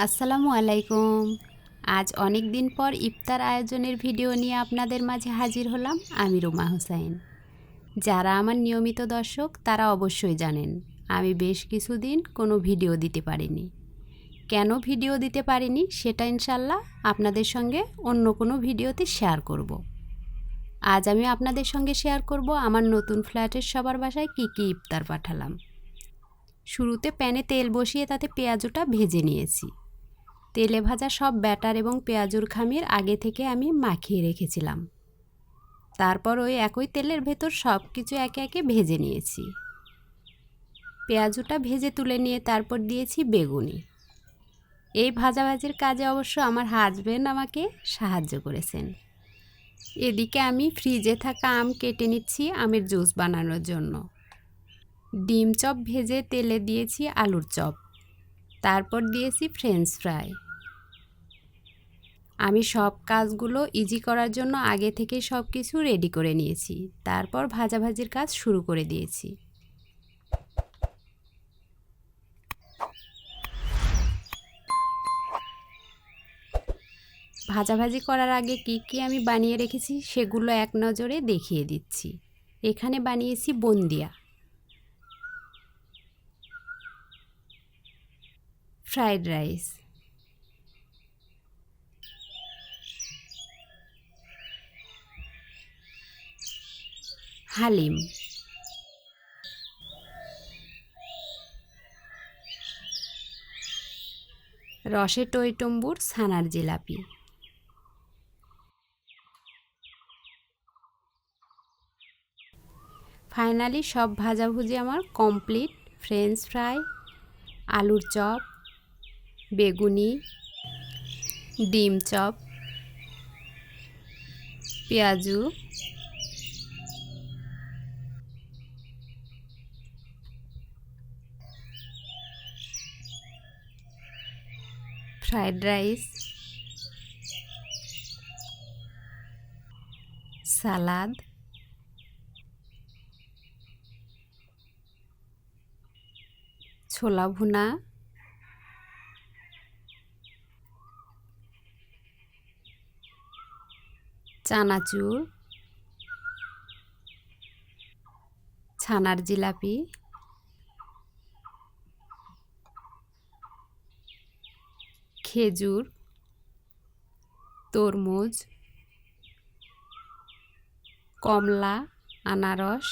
আসসালামু আলাইকুম। আজ অনেক দিন পর ইফতার আয়োজনের ভিডিও নিয়ে আপনাদের মাঝে হাজির হলাম আমি রুমা হোসাইন। যারা আমার নিয়মিত দর্শক তারা অবশ্যই জানেন আমি বেশ কিছুদিন কোনো ভিডিও দিতে পারিনি। কেন ভিডিও দিতে পারিনি সেটা ইনশাল্লাহ আপনাদের সঙ্গে অন্য কোনো ভিডিওতে শেয়ার করব। আজ আমি আপনাদের সঙ্গে শেয়ার করব আমার নতুন ফ্ল্যাটের সবার বাসায় কী কী ইফতার পাঠালাম। শুরুতে প্যানে তেল বসিয়ে তাতে পেঁয়াজুটা ভেজে নিয়েছি। তেলে ভাজা সব ব্যাটার এবং পেঁয়াজুর খামির আগে থেকে আমি মাখিয়ে রেখেছিলাম। তারপর ওই একই তেলের ভেতর সব কিছু একে একে ভেজে নিয়েছি। পেঁয়াজুটা ভেজে তুলে নিয়ে তারপর দিয়েছি বেগুনি। এই ভাজাভাজির কাজে অবশ্য আমার হাজবেন্ড আমাকে সাহায্য করেছেন। এদিকে আমি ফ্রিজে থাকা আম কেটে নিচ্ছি আমের জুস বানানোর জন্য। ডিম চপ ভেজে তেলে দিয়েছি আলুর চপ, তারপর দিয়েছি ফ্রেঞ্চ ফ্রাই। আমি সব কাজগুলো ইজি করার জন্য আগে থেকে সব কিছু রেডি করে নিয়েছি, তারপর ভাজাভাজির কাজ শুরু করে দিয়েছি। ভাজাভাজি করার আগে কি কি আমি বানিয়ে রেখেছি সেগুলো এক নজরে দেখিয়ে দিচ্ছি। এখানে বানিয়েছি বুন্দিয়া, ফ্রাইড রাইস, হালিম, রসে টইটম্বুর ছানার জিলাপি। ফাইনালি সব ভাজাভুজি আমার কমপ্লিট। ফ্রেঞ্চ ফ্রাই, আলুর চপ, বেগুনি, ডিম চপ, পেঁয়াজু, ফ্রাইড রাইস, সালাদ, ছোলা ভুনা, চানাচুর, ছানার জিলাপি, খেজুর, তরমুজ, কমলা, আনারস,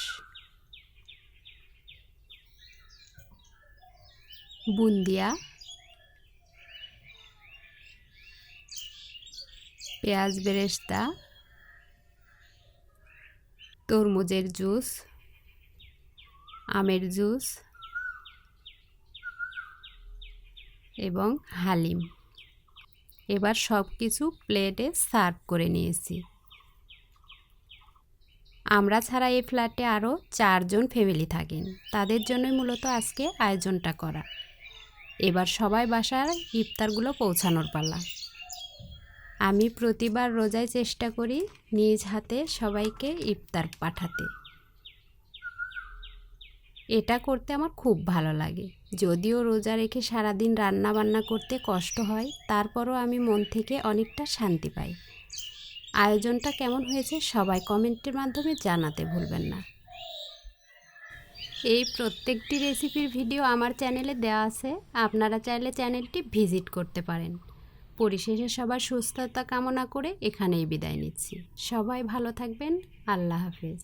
বুন্দিয়া, পেঁয়াজ বেরেস্তা, তরমুজের জুস, আমের জুস এবং হালিম। এবার সব কিছু প্লেটে সার্ভ করে নিয়েছি। আমরা ছাড়া এই ফ্ল্যাটে আরও 4 জন ফ্যামিলি থাকেন, তাদের জন্যই মূলত আজকে আয়োজনটা করা। এবার সবাই বাসায় ইফতারগুলো পৌঁছানোর পালা। আমি প্রতিবার রোজায় চেষ্টা করি নিজ হাতে সবাইকে ইফতার পাঠাতে। এটা করতে আমার খুব ভালো লাগে। যদিও রোজা রেখে সারাদিন রান্না বান্না করতে কষ্ট হয়, তারপরও আমি মন থেকে অনেকটা শান্তি পাই। আয়োজনটা কেমন হয়েছে সবাই কমেন্টের মাধ্যমে জানাতে ভুলবেন না। এই প্রত্যেকটি রেসিপির ভিডিও আমার চ্যানেলে দেওয়া আছে, আপনারা চাইলে চ্যানেলটি ভিজিট করতে পারেন। পরিশেষে সবার সুস্থতা কামনা করে এখানেই বিদায় নিচ্ছি। সবাই ভালো থাকবেন। আল্লাহ হাফেজ।